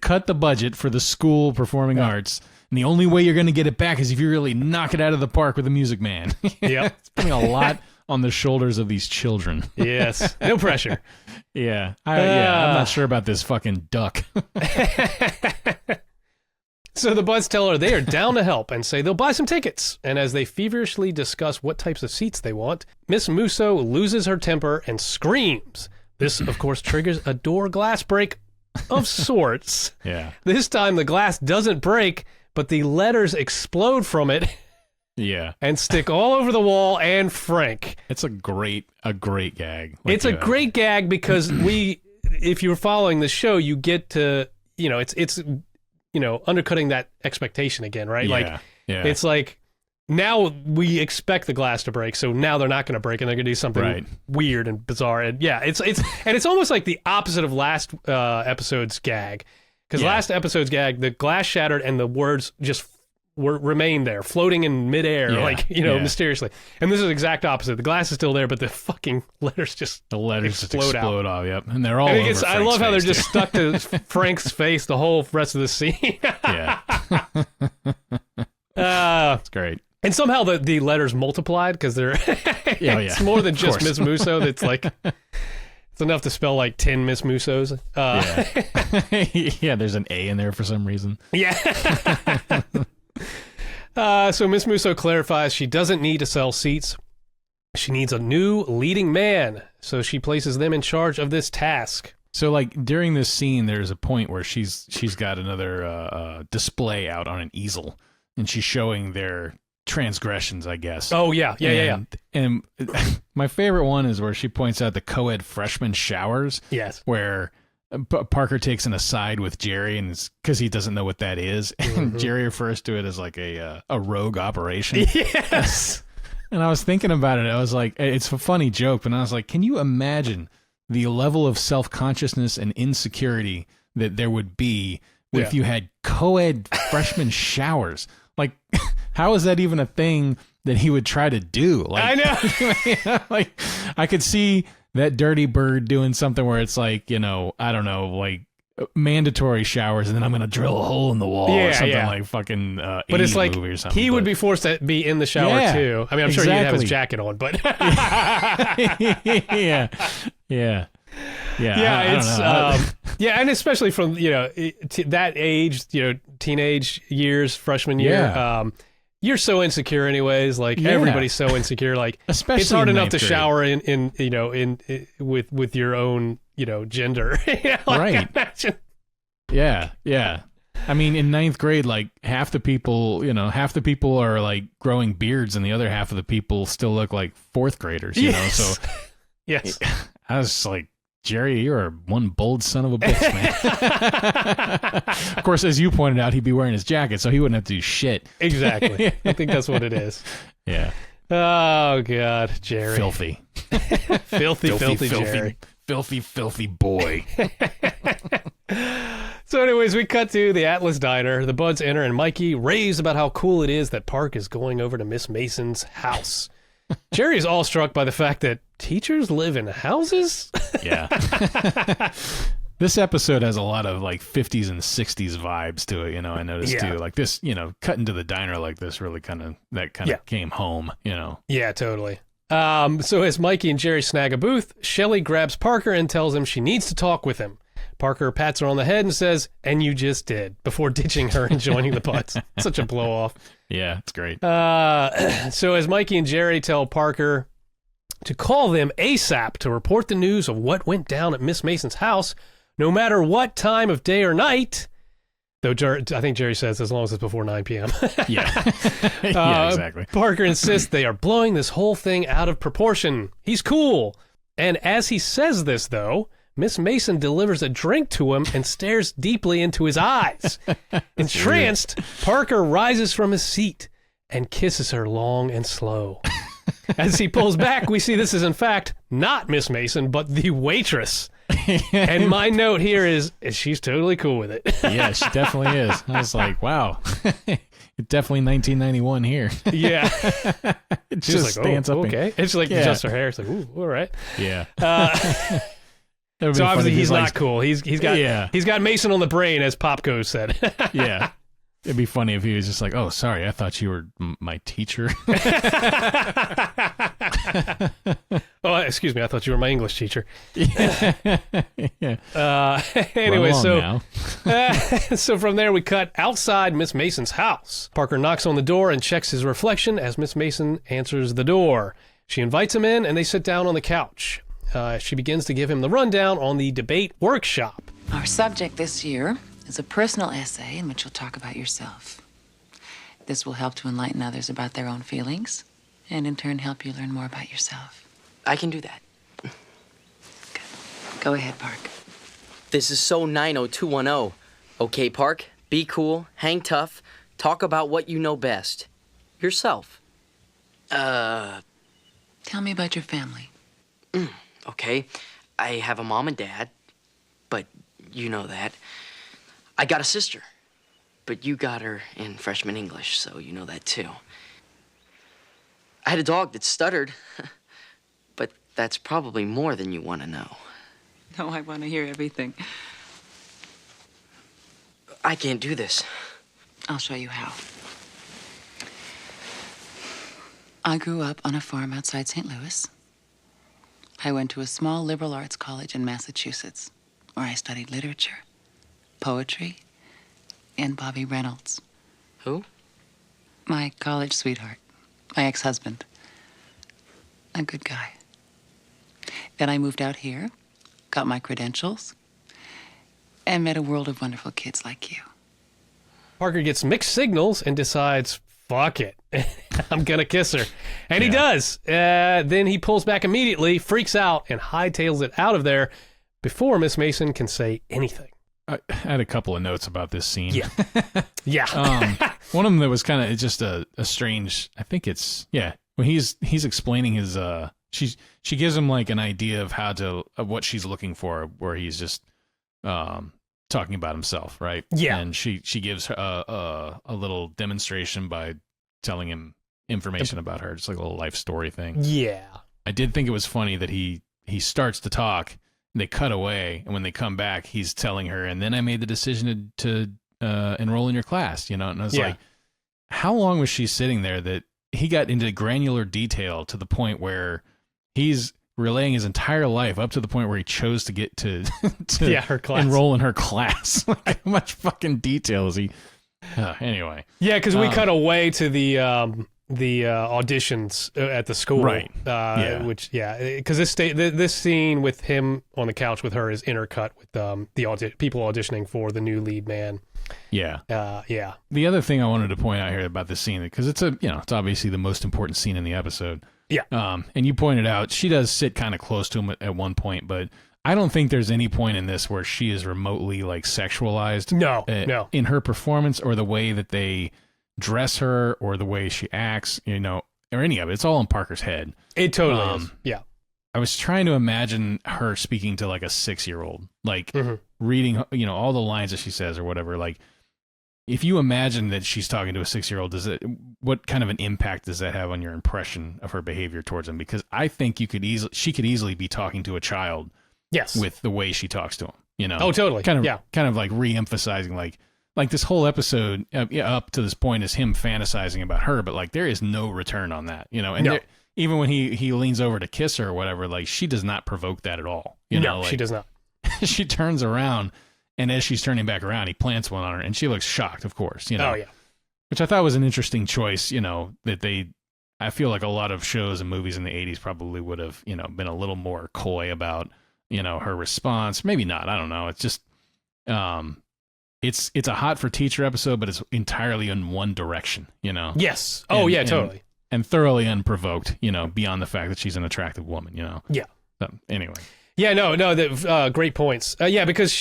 cut the budget for the school performing arts. And the only way you're going to get it back is if you really knock it out of the park with The Music Man. Yep. It's putting a lot on the shoulders of these children. Yes. No pressure. Yeah. I'm not sure about this fucking duck. So the buds tell her they are down to help and say they'll buy some tickets. And as they feverishly discuss what types of seats they want, Miss Musso loses her temper and screams. This, of course, triggers a door glass break of sorts. Yeah. This time the glass doesn't break, but the letters explode from it. Yeah. And stick all over the wall and Frank. It's a great gag. It's a great gag because if you're following the show, you get to, it's undercutting that expectation again, right? It's like now we expect the glass to break, so now they're not going to break and they're going to do something weird and bizarre. And it's almost like the opposite of last episode's gag. Because last episode's gag, the glass shattered and the words just remain there, floating in midair, mysteriously. And this is the exact opposite. The glass is still there, but the fucking letters just explode off. Yep, and they're all over Frank's I love how they're just face, stuck to Frank's face the whole rest of the scene. Yeah. It's great. And somehow the letters multiplied because they're it's more than just Miss Musso. That's like... It's enough to spell like 10 Miss Mussos. Yeah, there's an A in there for some reason. Yeah. So Miss Musso clarifies she doesn't need to sell seats. She needs a new leading man. So she places them in charge of this task. So like during this scene, there's a point where she's got another display out on an easel, and she's showing their transgressions, I guess. Oh yeah. And my favorite one is where she points out the co-ed freshman showers. Yes. Where Parker takes an aside with Jerry, and it's because he doesn't know what that is, and Jerry refers to it as like a rogue operation. Yes. And I was thinking about it. I was like, it's a funny joke, but I was like, can you imagine the level of self-consciousness and insecurity that there would be if you had co-ed freshman showers? Like, how is that even a thing that he would try to do? Like, I know. Like, I could see that dirty bird doing something where it's like, I don't know, like mandatory showers, and then I'm going to drill a hole in the wall or something like fucking but it's 80s like movie or something. he would be forced to be in the shower too. I mean, I'm sure he'd have his jacket on, but yeah. It's and especially from that age, teenage years, freshman year. You're so insecure, anyways. Like everybody's so insecure. Like especially it's hard in enough to grade. shower in with your own gender. Right. Imagine. Yeah. I mean, in 9th grade, like half the people are like growing beards, and the other half of the people still look like 4th graders. So yes, I was like, Jerry, you're one bold son of a bitch, man. Of course, as you pointed out, he'd be wearing his jacket, so he wouldn't have to do shit. Exactly. I think that's what it is. Yeah. Oh God, Jerry. Filthy, filthy Jerry. Filthy boy. So anyways, we cut to the Atlas Diner. The buds enter, and Mikey raves about how cool it is that Park is going over to Miss Mason's house. Jerry is awestruck by the fact that teachers live in houses. Yeah. This episode has a lot of like 50s and 60s vibes to it, I noticed too. Like this, cutting to the diner like this really kind of came home, Yeah, totally. So as Mikey and Jerry snag a booth, Shelley grabs Parker and tells him she needs to talk with him. Parker pats her on the head and says, "And you just did," before ditching her and joining the buds. Such a blow off. Yeah, it's great. So as Mikey and Jerry tell Parker to call them ASAP to report the news of what went down at Miss Mason's house, no matter what time of day or night, though I think Jerry says as long as it's before 9 p.m. Yeah. Yeah, exactly. Parker insists they are blowing this whole thing out of proportion. He's cool. And as he says this, though, Miss Mason delivers a drink to him and stares deeply into his eyes. Entranced, Parker rises from his seat and kisses her long and slow. As he pulls back, we see this is in fact not Miss Mason, but the waitress. And my note here is she's totally cool with it. Yeah, she definitely is. I was like, wow. Definitely 1991 here. Yeah. It She's just like, stands up. Okay. It's like just her hair. It's like, ooh, all right. Yeah. So obviously he's not cool. He's got Mason on the brain, as Popko said. Yeah. It'd be funny if he was just like, "Oh, sorry, I thought you were my teacher." Oh, excuse me, I thought you were my English teacher. Yeah. Anyway, so so from there we cut outside Miss Mason's house. Parker knocks on the door and checks his reflection as Miss Mason answers the door. She invites him in, and they sit down on the couch. She begins to give him the rundown on the debate workshop. Our subject this year is a personal essay in which you'll talk about yourself. This will help to enlighten others about their own feelings, and in turn help you learn more about yourself. I can do that. Good. Go ahead, Park. This is so 90210. Okay, Park, be cool, hang tough, talk about what you know best. Yourself. Tell me about your family. Okay, I have a mom and dad, but you know that. I got a sister, but you got her in freshman English, so you know that too. I had a dog that stuttered, but that's probably more than you want to know. No, I want to hear everything. I can't do this. I'll show you how. I grew up on a farm outside St. Louis. I went to a small liberal arts college in Massachusetts, where I studied literature, poetry, and Bobby Reynolds. Who? My college sweetheart, my ex-husband. A good guy. Then I moved out here, got my credentials, and met a world of wonderful kids like you. Parker gets mixed signals and decides, fuck it. I'm going to kiss her. And he does. Then he pulls back immediately, freaks out, and hightails it out of there before Miss Mason can say anything. I had a couple of notes about this scene. Yeah. Yeah. One of them that was kind of just a strange, I think it's, when he's explaining his, she gives him like an idea of what she's looking for, where he's just talking about himself, right? Yeah. And she gives her a little demonstration by telling him information about her, just like a little life story thing. Yeah. I did think it was funny that he starts to talk, they cut away, and when they come back, he's telling her, and then I made the decision to enroll in your class, and I was like, how long was she sitting there that he got into granular detail to the point where he's relaying his entire life up to the point where he chose to get to her class. Enroll in her class. Like, how much fucking detail is he? Anyway. Yeah, because we cut away to the auditions at the school, right? Which because this scene with him on the couch with her is intercut with the people auditioning for the new lead man. Yeah. The other thing I wanted to point out here about this scene, because it's it's obviously the most important scene in the episode. Yeah. And you pointed out she does sit kind of close to him at one point, but I don't think there's any point in this where she is remotely like sexualized. No. In her performance or the way that they dress her or the way she acts, or any of it. It's all in Parker's head. It totally is. Yeah. I was trying to imagine her speaking to like a 6-year-old, like reading, all the lines that she says or whatever. Like, if you imagine that she's talking to a 6-year-old, what kind of an impact does that have on your impression of her behavior towards him? Because I think she could easily be talking to a child. Yes. With the way she talks to him, Oh, totally. Kind of like re-emphasizing like this whole episode up to this point is him fantasizing about her, but like there is no return on that, and even when he leans over to kiss her or whatever, like she does not provoke that at all. She does not. She turns around, and as she's turning back around, he plants one on her, and she looks shocked, of course, Oh, yeah. Which I thought was an interesting choice, that I feel like a lot of shows and movies in the 80s probably would have, been a little more coy about, her response. Maybe not. I don't know. It's just, it's a hot for teacher episode, but it's entirely in one direction, Yes. Oh, totally. And thoroughly unprovoked, beyond the fact that she's an attractive woman, Yeah. So, anyway. Yeah, no, great points. Because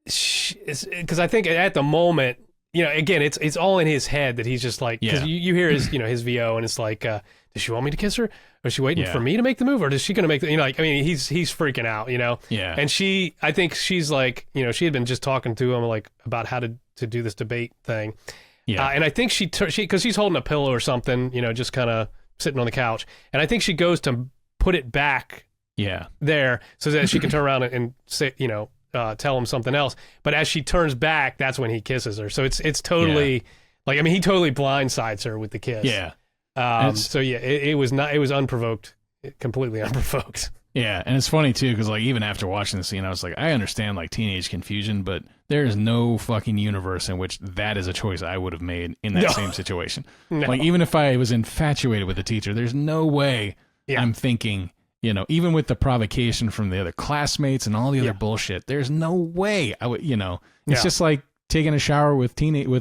because I think at the moment, again, it's all in his head that he's just like, because you hear his, his VO, and it's like, does she want me to kiss her? Or is she waiting for me to make the move? Or is she going to make the, he's freaking out, Yeah. And I think she's like, she had been just talking to him like about how to do this debate thing. Yeah. And I think she because she's holding a pillow or something, just kind of sitting on the couch. And I think she goes to put it back there so that she can turn around and say, tell him something else. But as she turns back, that's when he kisses her. So it's totally he totally blindsides her with the kiss. Yeah. It was unprovoked, completely unprovoked. Yeah, and it's funny too because like even after watching the scene, I was like, I understand like teenage confusion, but there is no fucking universe in which that is a choice I would have made in that same situation. No. Like even if I was infatuated with a teacher, there's no way I'm thinking, even with the provocation from the other classmates and all the other bullshit, there's no way I would, it's just like taking a shower with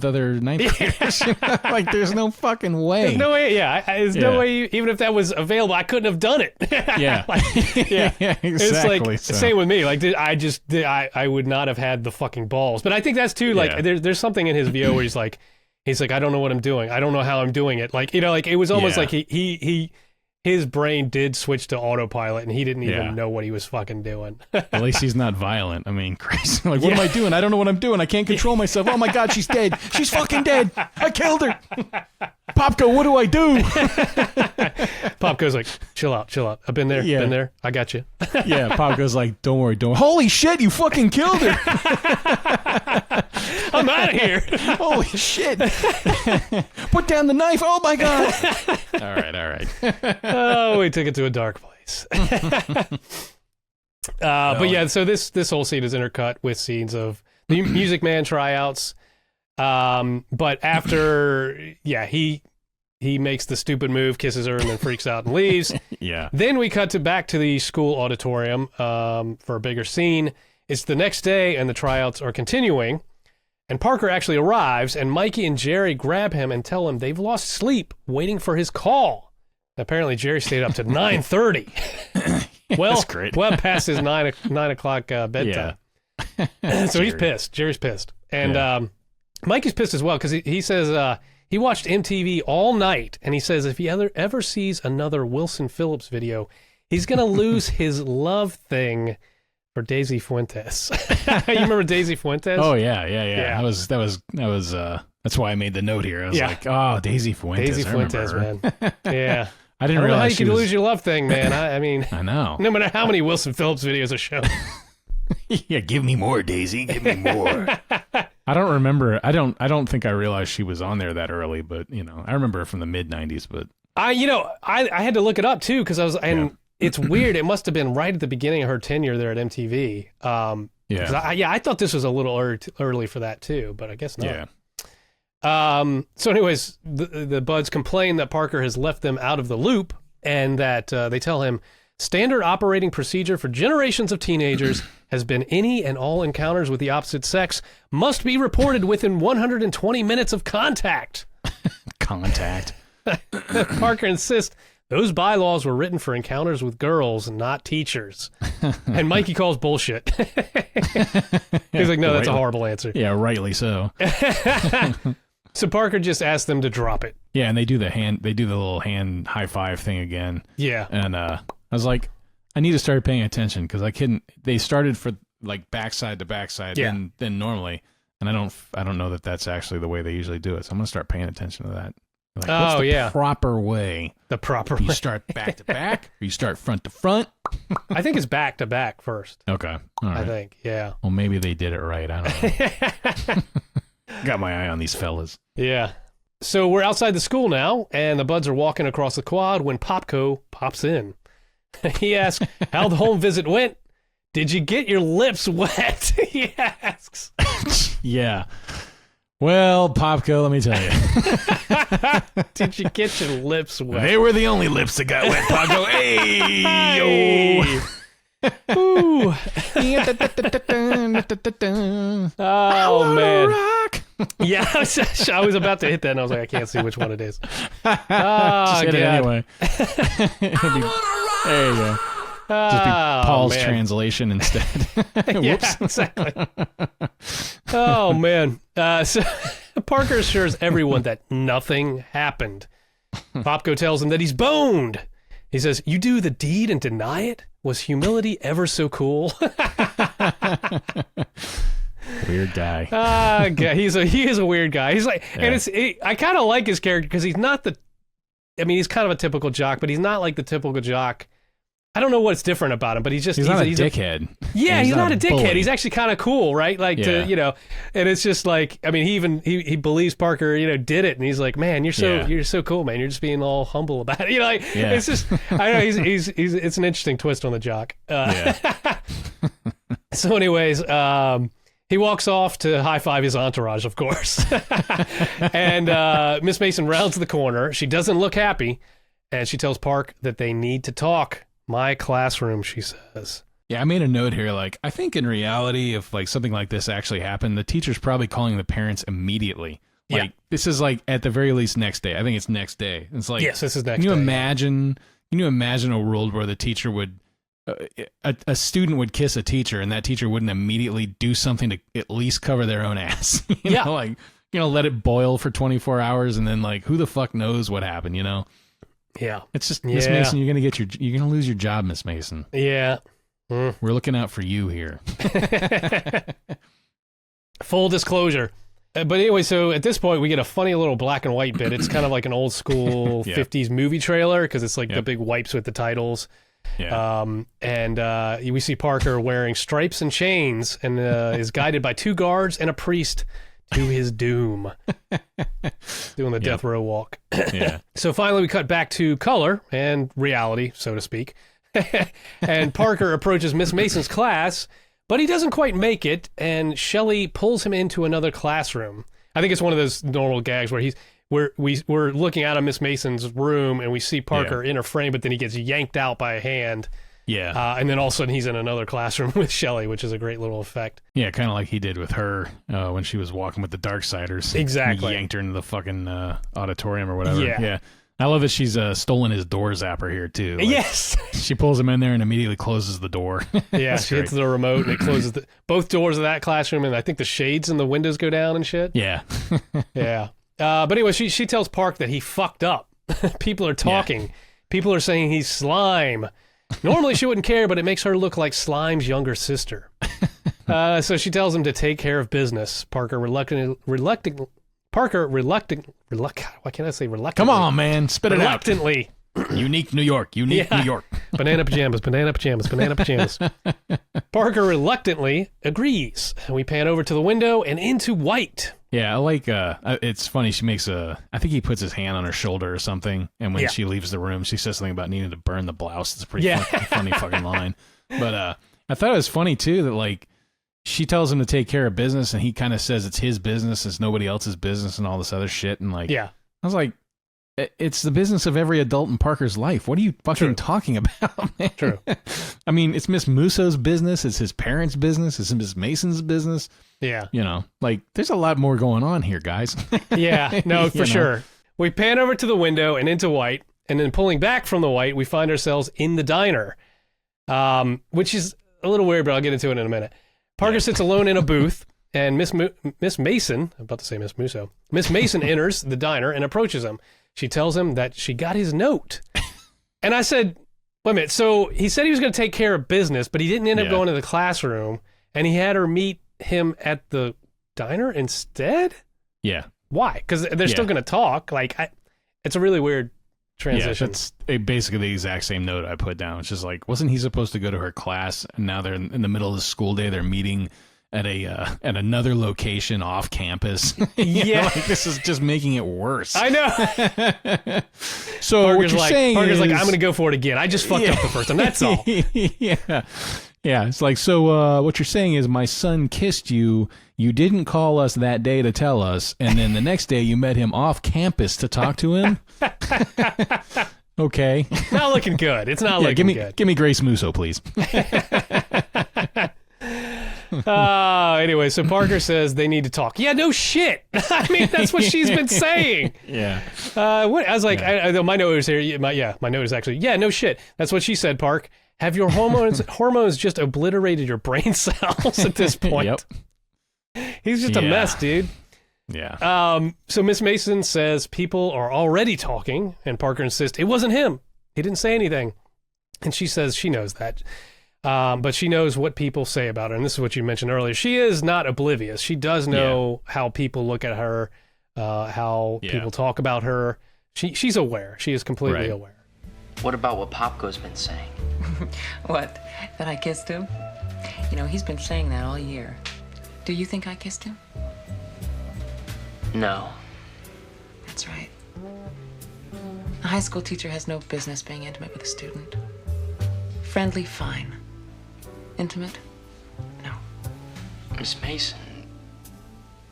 other ninth graders. Like there's no fucking way. There's no way. Yeah, there's no way. Even if that was available, I couldn't have done it. Yeah, yeah, exactly. It's like so. Same with me. Like I would not have had the fucking balls. But I think that's too. Like there's something in his VO where he's like, I don't know what I'm doing. I don't know how I'm doing it. Like like it was almost like his brain did switch to autopilot, and he didn't even know what he was fucking doing. At least he's not violent. I mean, crazy. Like, what am I doing? I don't know what I'm doing. I can't control myself. Oh my God, she's dead. She's fucking dead. I killed her. Popko, what do I do? Popko's like, chill out. I've been there. Been there. I got you. Yeah, Popko's like, don't worry. Holy shit, you fucking killed her. I'm out of here. Holy shit. Put down the knife. Oh my God. All right. Oh, we took it to a dark place. But yeah, so this whole scene is intercut with scenes of the Music Man tryouts. But after, he makes the stupid move, kisses her, and then freaks out and leaves. Yeah. Then we cut back to the school auditorium for a bigger scene. It's the next day, and the tryouts are continuing. And Parker actually arrives, and Mikey and Jerry grab him and tell him they've lost sleep waiting for his call. Apparently, Jerry stayed up to 9:30. Well, that's great. Well past his 9 o'clock bedtime. Yeah. So he's pissed. Jerry's pissed. And Mikey's pissed as well because he says he watched MTV all night, and he says if he ever sees another Wilson Phillips video, he's going to lose his love thing for Daisy Fuentes. You remember Daisy Fuentes? Oh, yeah. That was that's why I made the note here. I was like, oh, Daisy Fuentes. Daisy Fuentes, man. Yeah. I didn't I don't know how realize you she can was. lose your love thing, man. I mean, I know. no matter how many Wilson Phillips videos are shown. Yeah, give me more, Daisy. Give me more. I don't remember. I don't think I realized she was on there that early, but I remember her from the mid '90s. But I had to look it up too because it's weird. It must have been right at the beginning of her tenure there at MTV. I thought this was a little early for that too, but I guess not. Yeah. So anyways, the buds complain that Parker has left them out of the loop, and that they tell him standard operating procedure for generations of teenagers has been any and all encounters with the opposite sex must be reported within 120 minutes of contact. Contact. Parker insists those bylaws were written for encounters with girls, not teachers. And Mikey calls bullshit. He's like, no, that's a horrible answer. Yeah, rightly so. So Parker just asked them to drop it. Yeah, and they do the little hand high five thing again. Yeah. And I was like, I need to start paying attention because they started for like backside to backside than normally. And I don't know that that's actually the way they usually do it. So I'm going to start paying attention to that. Like, what's the proper way? The proper way. You start back to back or you start front to front? I think it's back to back first. Okay. All right. I think, yeah. Well, maybe they did it right. I don't know. Got my eye on these fellas. Yeah. So we're outside the school now, and the buds are walking across the quad when Popco pops in. He asks how the home visit went. Did you get your lips wet? He asks. Yeah. Well, Popco, let me tell you. Did you get your lips wet? They were the only lips that got wet, Popco. Hey! Yo! Ooh. Oh, man. Rock. Yeah, I was about to hit that, and I was like, I can't see which one it is. Just hit it anyway. There you go. Just be Paul's translation instead. Yeah, exactly. Oh, man. So Parker assures everyone that nothing happened. Popco tells him that he's boned. He says, you do the deed and deny it? Was humility ever so cool? Weird guy. He is a weird guy. He's like, and I kind of like his character because he's not he's kind of a typical jock, but he's not like the typical jock. I don't know what's different about him, but he's not a dickhead. He's not a dickhead. Bully. He's actually kind of cool, right? Like, and it's just like, I mean, he believes Parker, did it, and he's like, man, you're so cool, man. You're just being all humble about it. It's just, I know he's it's an interesting twist on the jock. So, anyways, he walks off to high five his entourage, of course, and Miss Mason rounds the corner. She doesn't look happy, and she tells Park that they need to talk. My classroom, she says. Yeah, I made a note here. Like, I think in reality, if like something like this actually happened, the teacher's probably calling the parents immediately. Like, this is like at the very least next day. I think it's next day. It's like, yes, this is next. Can you imagine a world where the teacher would, a student would kiss a teacher, and that teacher wouldn't immediately do something to at least cover their own ass? Let it boil for 24 hours, and then like, who the fuck knows what happened? Yeah. It's just, Miss Mason, you're going to lose your job, Miss Mason. Yeah. We're looking out for you here. Full disclosure. But anyway, so at this point, we get a funny little black and white bit. It's kind of like an old school 50s movie trailer because it's like the big wipes with the titles. Yeah. We see Parker wearing stripes and chains and is guided by 2 guards and a priest to his doom. Doing the death row walk. Yeah. So finally we cut back to color and reality, so to speak. And Parker approaches Miss Mason's class, but he doesn't quite make it, and Shelley pulls him into another classroom. I think it's one of those normal gags where we're looking out of Miss Mason's room and we see Parker in her frame, but then he gets yanked out by a hand. Yeah. And then all of a sudden he's in another classroom with Shelley, which is a great little effect. Yeah, kind of like he did with her when she was walking with the Darksiders. Exactly. He yanked her into the fucking auditorium or whatever. Yeah. I love that she's stolen his door zapper here, too. Like, yes. She pulls him in there and immediately closes the door. Yeah, she hits the remote and it closes both doors of that classroom, and I think the shades and the windows go down and shit. Yeah. Yeah. But anyway, she tells Park that he fucked up. People are talking. Yeah. People are saying he's slime. Normally she wouldn't care, but it makes her look like Slime's younger sister. So she tells him to take care of business. Parker reluctantly. Why can't I say reluctantly? Come on, man, spit it out. Reluctantly Unique New York. Unique New York. Banana pajamas, banana pajamas, banana pajamas. Parker reluctantly agrees. We pan over to the window and into White. Yeah, I like, it's funny, she makes I think he puts his hand on her shoulder or something, and when she leaves the room, she says something about needing to burn the blouse. It's a pretty funny fucking line. But I thought it was funny, too, that, like, she tells him to take care of business, and he kind of says it's his business, it's nobody else's business, and all this other shit, and, like, I was like, it's the business of every adult in Parker's life. What are you fucking talking about, man? True. I mean, it's Miss Musso's business. It's his parents' business. It's Miss Mason's business. Yeah. You know, like, there's a lot more going on here, guys. Yeah, no, for sure. We pan over to the window and into White, and then pulling back from the White, we find ourselves in the diner, which is a little weird, but I'll get into it in a minute. Parker sits alone in a booth, and Miss Mason, I'm about to say Miss Musso, Miss Mason enters the diner and approaches him. She tells him that she got his note. And I said, wait a minute, so he said he was going to take care of business, but he didn't end up going to the classroom, and he had her meet him at the diner instead? Yeah. Why? Because they're still going to talk. Like, it's a really weird transition. Yeah, it's basically the exact same note I put down. It's just like, wasn't he supposed to go to her class, and now they're in the middle of the school day, they're meeting at another location off campus. You know, like, this is just making it worse. I know. So Parker's what you're saying Parker's is, like, I'm going to go for it again. I just fucked up the first time. That's all. Yeah. It's like, so what you're saying is my son kissed you. You didn't call us that day to tell us, and then the next day you met him off campus to talk to him. Okay. Not looking good. It's not looking good. Give me Grace Musso, please. Anyway, so Parker says they need to talk. Yeah, no shit. I mean, that's what she's been saying. Yeah. I was like, my note is here. My note is actually, no shit. That's what she said, Park. Have your hormones just obliterated your brain cells at this point? Yep. He's just a mess, dude. Yeah. So Miss Mason says people are already talking, and Parker insists it wasn't him. He didn't say anything. And she says she knows that. But she knows what people say about her, and this is what you mentioned earlier. She is not oblivious. She does know how people look at her, how people talk about her. She's aware. She is completely aware. What about what Popko's been saying? What? That I kissed him? You know, he's been saying that all year. Do you think I kissed him? No. That's right. A high school teacher has no business being intimate with a student. Friendly, fine. Intimate? No. Miss Mason,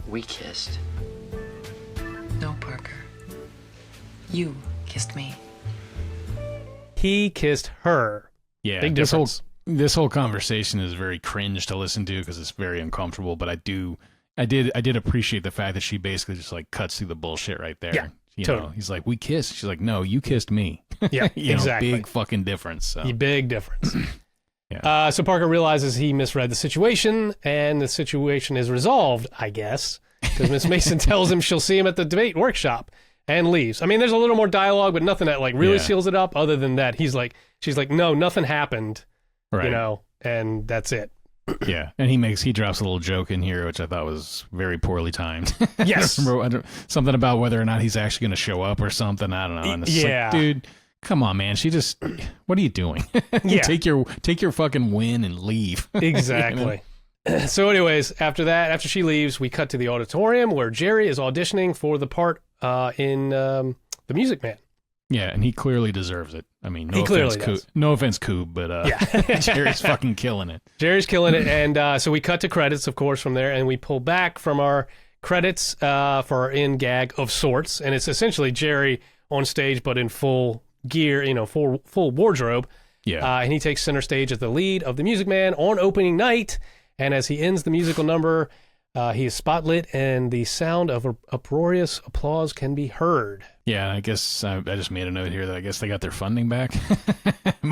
we kissed. No, Parker. You kissed me. He kissed her. Yeah. Big difference. This whole conversation is very cringe to listen to because it's very uncomfortable, but I did appreciate the fact that she basically just like cuts through the bullshit right there. Yeah, you totally. know, he's like, we kissed. She's like, no, you kissed me. Yeah, exactly. Big fucking difference. So. Big difference. Yeah. So Parker realizes he misread the situation, and the situation is resolved, I guess, because Miss Mason tells him she'll see him at the debate workshop and leaves. I mean, there's a little more dialogue, but nothing that like really seals it up. Other than that, she's like, no, nothing happened, right. You know, and that's it. Yeah, and he drops a little joke in here, which I thought was very poorly timed. Yes, something about whether or not he's actually going to show up or something. I don't know. And it's like, dude, come on, man. What are you doing? Yeah, take your fucking win and leave. Exactly. You know? So, anyways, after she leaves, we cut to the auditorium where Jerry is auditioning for the part in The Music Man. Yeah, and he clearly deserves it. I mean, no offense, Coob, but Jerry's fucking killing it. Jerry's killing it, and so we cut to credits, of course, from there, and we pull back from our credits for our in gag of sorts, and it's essentially Jerry on stage, but in full gear, full wardrobe. Yeah, and he takes center stage as the lead of The Music Man on opening night, and as he ends the musical number, he is spotlit, and the sound of uproarious applause can be heard. Yeah, I guess I just made a note here that I guess they got their funding back.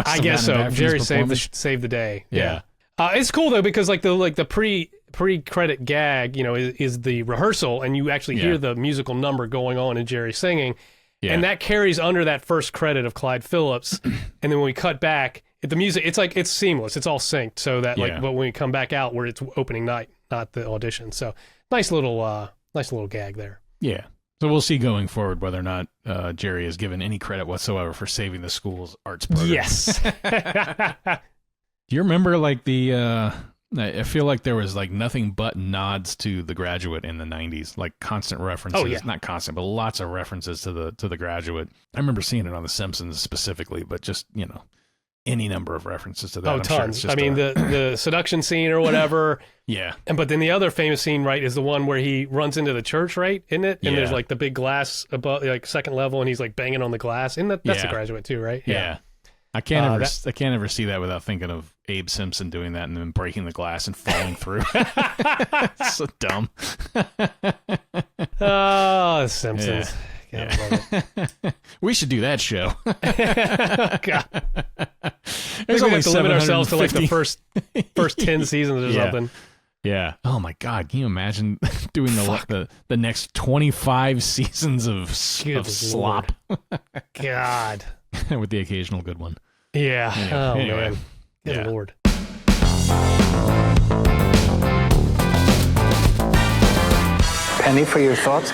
I guess so. Jerry saved the day. Yeah. It's cool though because like the pre-credit gag, is the rehearsal, and you actually hear the musical number going on and Jerry singing, and that carries under that first credit of Clyde Phillips, and then when we cut back, the music it's seamless, it's all synced, so that but when we come back out, where it's opening night, not the audition, so nice little gag there. Yeah. So we'll see going forward whether or not Jerry is given any credit whatsoever for saving the school's arts program. Yes. Do you remember like I feel like there was like nothing but nods to The Graduate in the 90s, like constant references. Oh, yeah. Not constant, but lots of references to The Graduate. I remember seeing it on The Simpsons specifically, but just, any number of references to that. Oh, I'm sure tons. it's just the seduction scene or whatever. Yeah. But then the other famous scene, right, is the one where he runs into the church, right, isn't it? And Yeah. there's like the big glass above, like second level, and he's like banging on the glass. That's Yeah. The Graduate too, right? Yeah. I can't ever see that without thinking of Abe Simpson doing that and then breaking the glass and falling through. It's so dumb. Oh, Simpsons. Yeah. God, I love it. We should do that show. God. There's we only have to limit ourselves to like the 750. first 10 seasons or Yeah. something. Yeah. Oh my God. Can you imagine doing the next 25 seasons of slop God. with the occasional good one? Yeah. Oh, Anyway. man. Good Yeah. Lord. Penny, for your thoughts?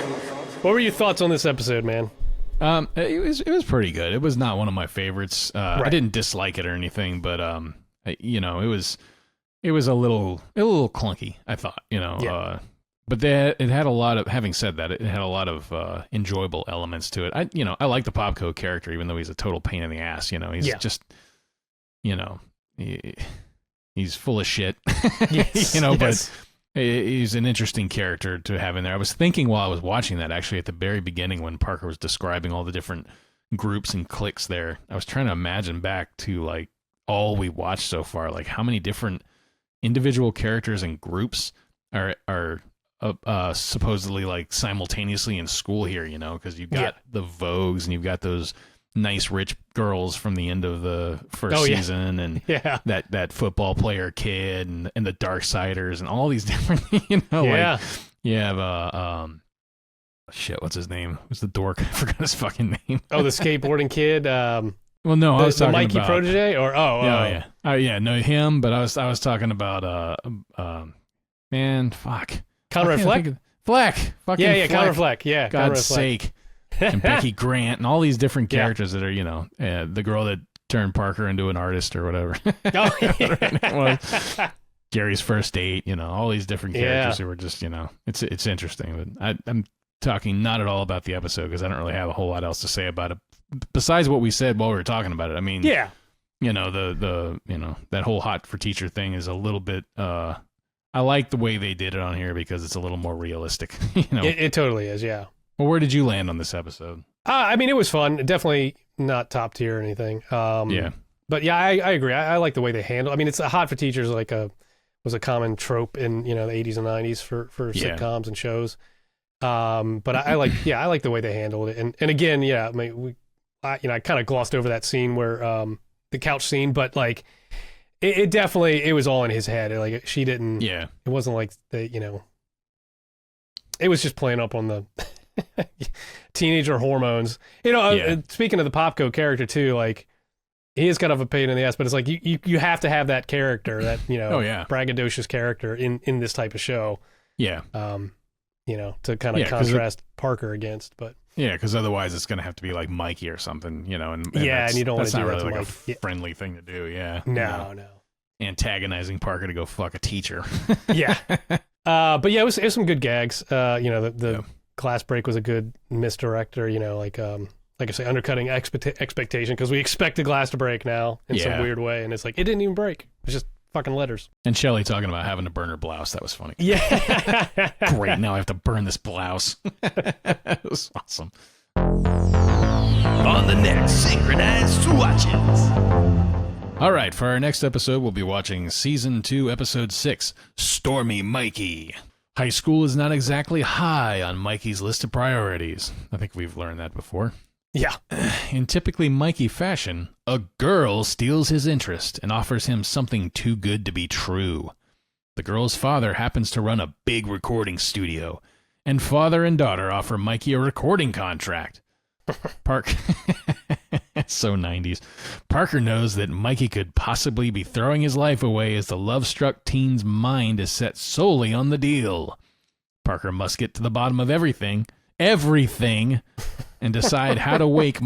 What were your thoughts on this episode, man? It was pretty good. It was not one of my favorites. I Right. didn't dislike it or anything, but it was a little clunky, I thought, Yeah. but it had a lot of, having said that, it had a lot of enjoyable elements to it. I like the Popco character, even though he's a total pain in the ass. He's Yeah. just, he's full of shit, Yes. but Yes. he's an interesting character to have in there. I was thinking while I was watching that, actually, at the very beginning when Parker was describing all the different groups and cliques there, I was trying to imagine back to like all we watched so far, like how many different individual characters and groups are supposedly like simultaneously in school here, because you've got the Vogues and you've got those nice rich girls from the end of the first season, and that football player kid and the Darksiders and all these different, like you have shit, what's his name? Who's the dork? I forgot his fucking name. Oh, the skateboarding kid. Well, no, I was the talking Mikey about protege, or no, him. But I was talking about man, fuck, Conrad Fleck. Fleck, fucking Yeah, Fleck. Conrad Fleck. Yeah, God's Conrad Fleck. sake, and Becky Grant and all these different characters that are the girl that turned Parker into an artist or whatever. Oh, Whatever her name was. Gary's first date, all these different characters who were just, it's interesting. But I'm talking not at all about the episode because I don't really have a whole lot else to say about it besides what we said while we were talking about it. I mean, yeah, that whole hot for teacher thing is a little bit. I like the way they did it on here because it's a little more realistic. It totally is. Yeah. Well, where did you land on this episode? I mean, it was fun. Definitely not top tier or anything. Yeah. But yeah, I agree. I like the way they handle. I mean, it's a hot for teachers was a common trope in the 80s and 90s for sitcoms and shows. But I like the way they handled it. And again, I mean, I kind of glossed over that scene where the couch scene, but like it definitely, it was all in his head. Like she didn't. Yeah. It wasn't like it was just playing up on the teenager hormones. Speaking of the Popco character too, like he is kind of a pain in the ass, but it's like you have to have that character, that braggadocious character in this type of show. Yeah. To kind of contrast Parker against, but because otherwise it's going to have to be like Mikey or something, and you don't want to do not that really to like Mikey. a friendly thing to do. Yeah. No. Antagonizing Parker to go fuck a teacher. Yeah. But yeah, it was some good gags. The class break was a good misdirector, like I say, undercutting expectation, because we expect the glass to break now in some weird way, and it's like, it didn't even break. It's just fucking letters. And Shelley talking about having to burn her blouse. That was funny. Yeah. Great. Now I have to burn this blouse. It was awesome. On the next Synchronized Swatches. All right. For our next episode, we'll be watching Season 2, Episode 6, Stormy Mikey. High school is not exactly high on Mikey's list of priorities. I think we've learned that before. Yeah. In typically Mikey fashion, a girl steals his interest and offers him something too good to be true. The girl's father happens to run a big recording studio, and father and daughter offer Mikey a recording contract. So 90s. Parker knows that Mikey could possibly be throwing his life away as the love-struck teen's mind is set solely on the deal. Parker must get to the bottom of everything everything and decide how to wake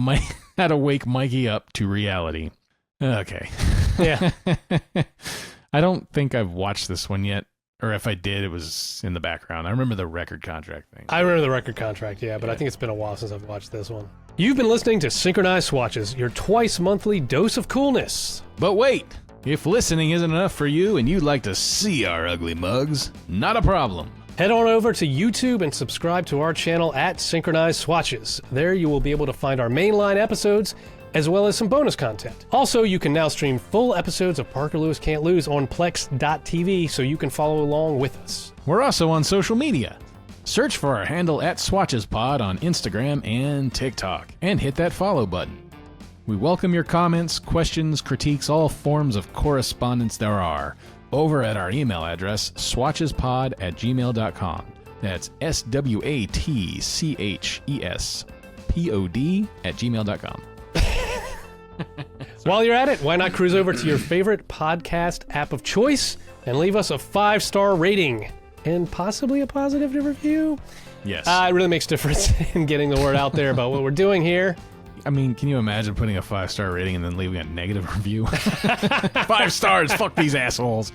Mikey up to reality. Okay. Yeah. I don't think I've watched this one yet. Or if I did, it was in the background. I remember the record contract thing. I remember the record contract, yeah, but I think it's been a while since I've watched this one. You've been listening to Synchronize Swatches, your twice monthly dose of coolness. But wait, if listening isn't enough for you and you'd like to see our ugly mugs, not a problem. Head on over to YouTube and subscribe to our channel at Synchronize Swatches. There you will be able to find our mainline episodes, as well as some bonus content. Also, you can now stream full episodes of Parker Lewis Can't Lose on Plex.tv, so you can follow along with us. We're also on social media. Search for our handle at SwatchesPod on Instagram and TikTok, and hit that follow button. We welcome your comments, questions, critiques, all forms of correspondence there are, over at our email address, swatchespod@gmail.com. That's SWATCHESPOD@gmail.com. While you're at it, why not cruise over to your favorite podcast app of choice and leave us a 5-star rating and possibly a positive review? Yes. It really makes a difference in getting the word out there about what we're doing here. I mean, can you imagine putting a 5-star rating and then leaving a negative review? 5 stars, fuck these assholes.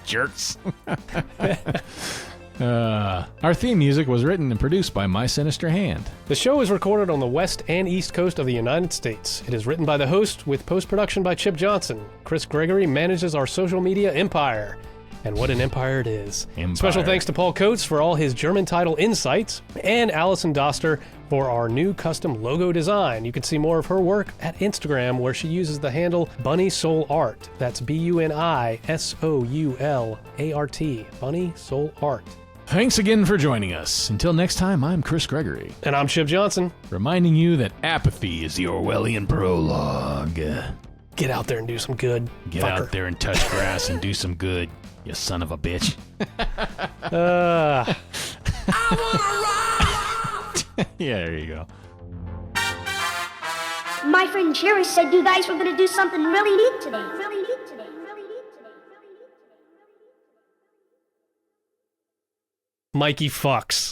Jerks. Our theme music was written and produced by My Sinister Hand. The show is recorded on the west and east coast of the United States. It is written by the host with post-production by Chip Johnson. Chris Gregory manages our social media empire. And what an empire it is. Empire. Special thanks to Paul Coates for all his German title insights, and Allison Doster for our new custom logo design. You can see more of her work at Instagram, where she uses the handle Bunny Soul Art. That's BUNISOULART. Bunny Soul Art. Thanks again for joining us. Until next time, I'm Chris Gregory. And I'm Chip Johnson. Reminding you that apathy is the Orwellian prologue. Get out there and do some good. Get fucker. out there and touch grass and do some good, you son of a bitch. I Yeah, there you go. My friend Jerry said you guys were going to do something really neat today. Mikey fucks.